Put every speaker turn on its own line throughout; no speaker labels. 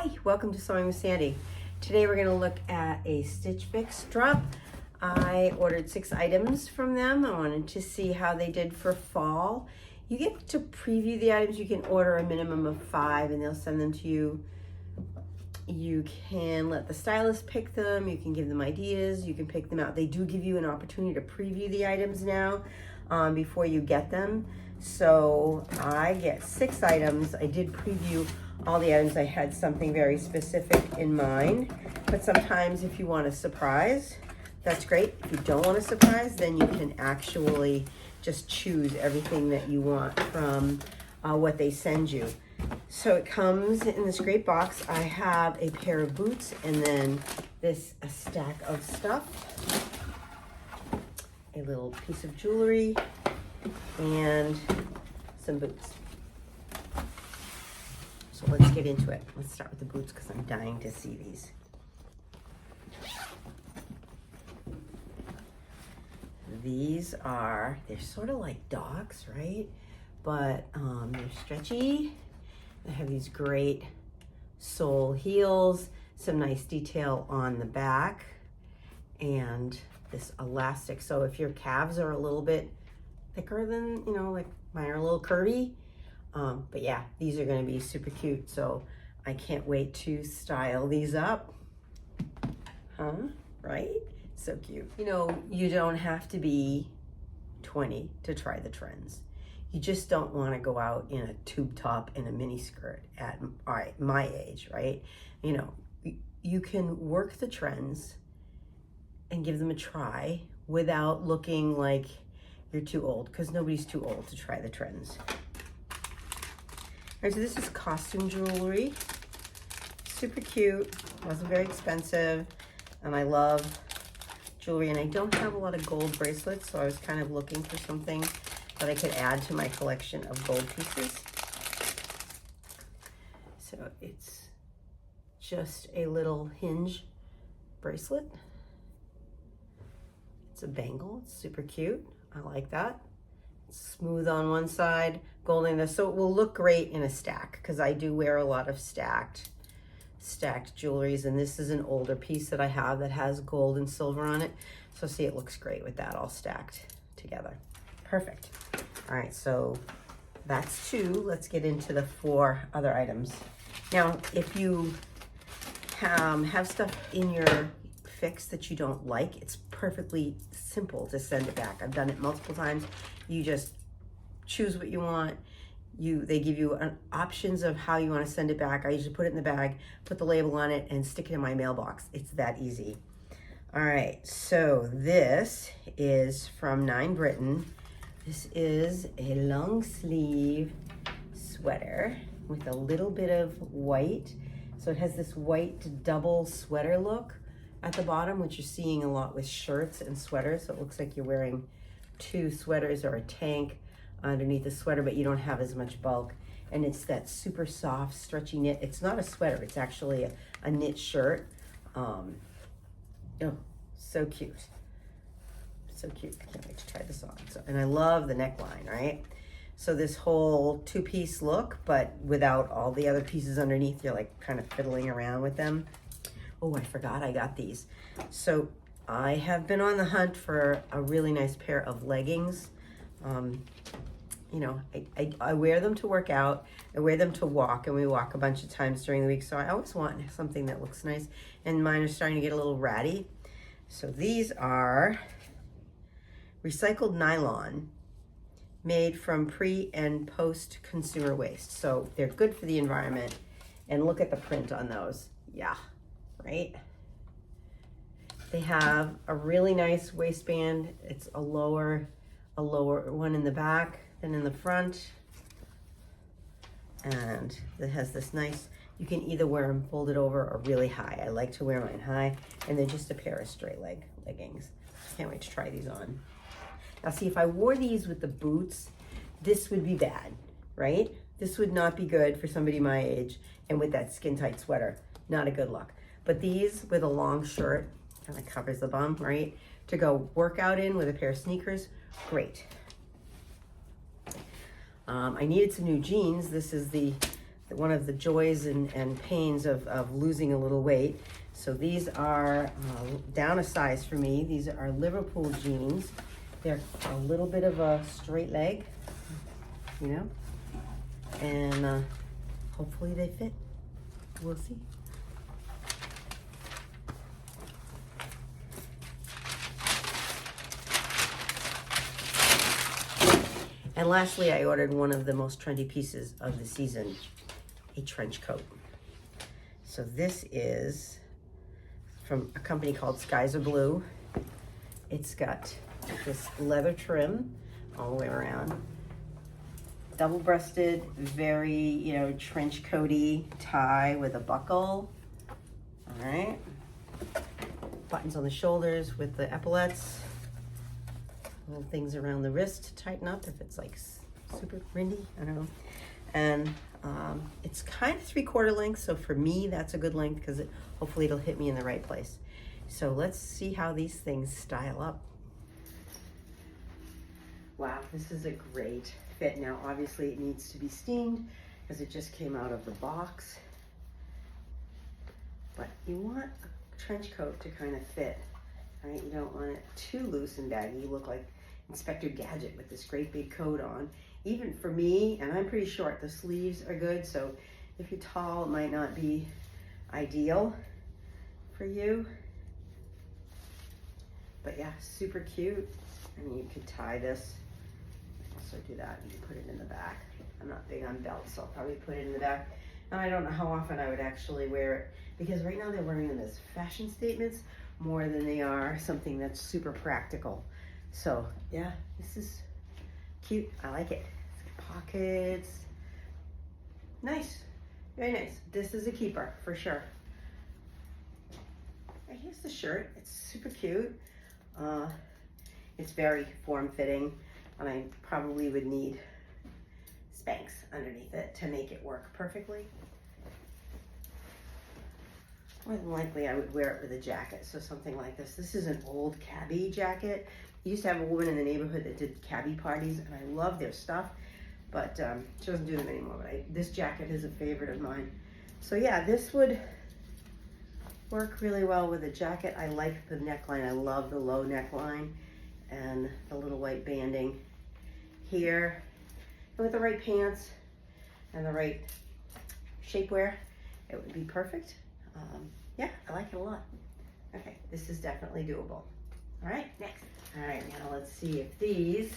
Hi, welcome to Sewing with Sandy. Today we're going to look at a Stitch Fix drop. I ordered 6 items from them. I wanted to see how they did for fall. You get to preview the items. You can order a minimum of 5 and they'll send them to you. You can let the stylist pick them. You can give them ideas. You can pick them out. They do give you an opportunity to preview the items now before you get them. So I get 6 items. I did preview all the items. I had something very specific in mind, but sometimes if you want a surprise, that's great. If you don't want a surprise, then you can actually just choose everything that you want from what they send you. So it comes in this great box. I have a pair of boots and then a stack of stuff, a little piece of jewelry, and some boots. So let's get into it. Let's start with the boots because I'm dying to see these. These are, they're sort of like dogs, right? But they're stretchy. They have these great sole heels, some nice detail on the back, and this elastic. So if your calves are a little bit thicker than, like mine are a little curvy, but yeah, these are going to be super cute. So I can't wait to style these up. Right? So cute. You don't have to be 20 to try the trends. You just don't want to go out in a tube top and a mini skirt at my age, right? You can work the trends and give them a try without looking like you're too old, because nobody's too old to try the trends. All right, so this is costume jewelry. Super cute, wasn't very expensive, and I love jewelry, and I don't have a lot of gold bracelets, so I was kind of looking for something that I could add to my collection of gold pieces. So it's just a little Hinge bracelet. It's a bangle, it's super cute. I like that. It's smooth on one side, gold in this, so it will look great in a stack because I do wear a lot of stacked jewelries, and this is an older piece that I have that has gold and silver on it. So see, it looks great with that all stacked together. Perfect. All right, so that's 2. Let's get into the 4 other items. Now, if you have stuff in your fix that you don't like, it's perfectly simple to send it back. I've done it multiple times. You just choose what you want. They give you options of how you want to send it back. I usually put it in the bag, put the label on it, and stick it in my mailbox. It's that easy. All right, so this is from Britton. This is a long sleeve sweater with a little bit of white. So it has this white double sweater look at the bottom, which you're seeing a lot with shirts and sweaters. So it looks like you're wearing 2 sweaters or a tank underneath the sweater, but you don't have as much bulk. And it's that super soft, stretchy knit. It's not a sweater, it's actually a knit shirt. Oh, so cute. So cute. I can't wait to try this on. And I love the neckline, right? So this whole 2-piece look, but without all the other pieces underneath. You're like kind of fiddling around with them. Oh, I forgot I got these. So I have been on the hunt for a really nice pair of leggings. I wear them to work out. I wear them to walk, and we walk a bunch of times during the week. So I always want something that looks nice. And mine are starting to get a little ratty. So these are recycled nylon made from pre and post consumer waste. So they're good for the environment. And look at the print on those. Yeah, right? They have a really nice waistband. It's a lower one in the back than in the front. And it has this nice, you can either wear them folded over or really high. I like to wear mine high, and they're just a pair of straight leg leggings. Can't wait to try these on. Now see, if I wore these with the boots, this would be bad, right? This would not be good for somebody my age, and with that skin tight sweater, not a good look. But these with a long shirt, kind of covers the bum, right? To go work out in with a pair of sneakers, great. I needed some new jeans. This is the one of the joys and pains of losing a little weight. So these are down a size for me. These are Liverpool jeans. They're a little bit of a straight leg, you know, and hopefully they fit. We'll see. And lastly, I ordered one of the most trendy pieces of the season, a trench coat. So this is from a company called Skies Are Blue. It's got this leather trim all the way around. Double-breasted, very, you know, trench coaty tie with a buckle. All right. Buttons on the shoulders with the epaulettes. Little things around the wrist to tighten up if it's like super windy, I don't know. And it's kind of 3/4 length, so for me that's a good length because hopefully it'll hit me in the right place. So let's see how these things style up. Wow, this is a great fit. Now obviously it needs to be steamed because it just came out of the box. But you want a trench coat to kind of fit. Right? You don't want it too loose and baggy. You look like Inspector Gadget with this great big coat on. Even for me, and I'm pretty short, the sleeves are good. So if you're tall, it might not be ideal for you. But yeah, super cute. And you could tie this. Also do that. You can put it in the back. I'm not big on belts, so I'll probably put it in the back. And I don't know how often I would actually wear it because right now they're wearing them as fashion statements more than they are something that's super practical. So yeah, this is cute. I like it. Pockets. Nice. Very nice. This is a keeper for sure. And here's the shirt. It's super cute. It's very form-fitting, and I probably would need Spanx underneath it to make it work perfectly. More than likely I would wear it with a jacket, so something like this. This is an old cabbie jacket. I used to have a woman in the neighborhood that did cabbie parties, and I love their stuff, but she doesn't do them anymore. But this jacket is a favorite of mine. So yeah, this would work really well with a jacket. I like the neckline. I love the low neckline and the little white banding here. And with the right pants and the right shapewear, it would be perfect. Yeah, I like it a lot. Okay, this is definitely doable. All right, next. All right, now let's see if these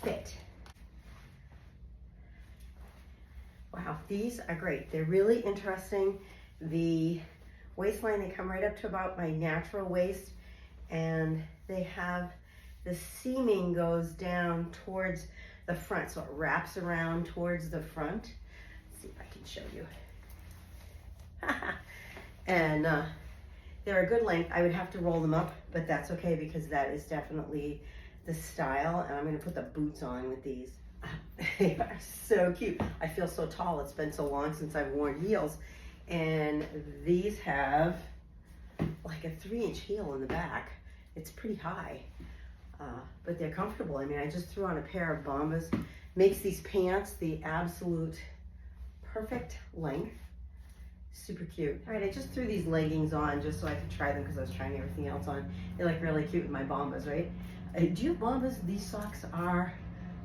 fit. Wow, these are great. They're really interesting. The waistline, they come right up to about my natural waist, and they have the seaming goes down towards the front, so it wraps around towards the front. Let's see if I can show you. And they're a good length. I would have to roll them up, but that's okay because that is definitely the style. And I'm going to put the boots on with these. They are so cute. I feel so tall. It's been so long since I've worn heels. And these have like a 3-inch heel in the back. It's pretty high, but they're comfortable. I mean, I just threw on a pair of Bombas. Makes these pants the absolute perfect length. Super cute. All right, I just threw these leggings on just so I could try them because I was trying everything else on. They're like really cute with my Bombas, right? Do you have Bombas? These socks are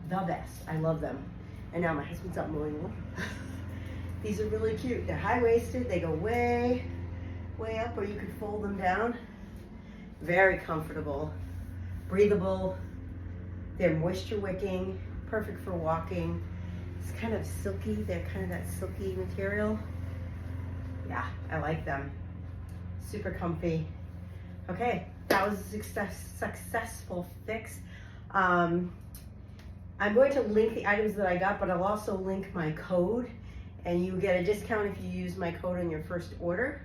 the best. I love them. And now my husband's up mowing them. These are really cute. They're high-waisted. They go way up, or you could fold them down. Very comfortable, breathable. They're moisture wicking, perfect for walking. It's kind of silky. They're kind of that silky material. Yeah, I like them. Super comfy. Okay, that was a successful fix. I'm going to link the items that I got, but I'll also link my code, and you get a discount if you use my code on your first order.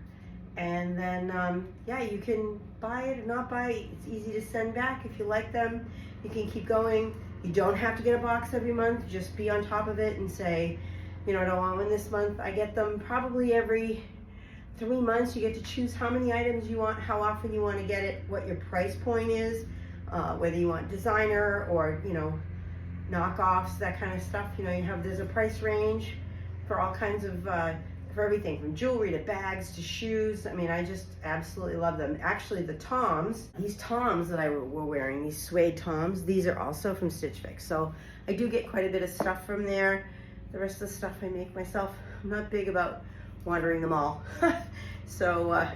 And then, yeah, you can buy it or not buy it. It's easy to send back. If you like them, you can keep going. You don't have to get a box every month. Just be on top of it and say, you know, I don't want one this month. I get them probably every 3 months. You get to choose how many items you want, how often you want to get it, what your price point is, whether you want designer or, you know, knockoffs, that kind of stuff. You know, there's a price range for all kinds of, for everything from jewelry to bags to shoes. I mean, I just absolutely love them. Actually, the Toms, these Toms that I were wearing, these suede Toms, these are also from Stitch Fix. So I do get quite a bit of stuff from there. The rest of the stuff I make myself. I'm not big about wandering them all. So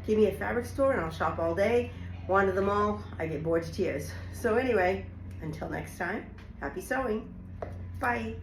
give me a fabric store and I'll shop all day. Wander them all, I get bored to tears. So anyway, until next time, happy sewing. Bye.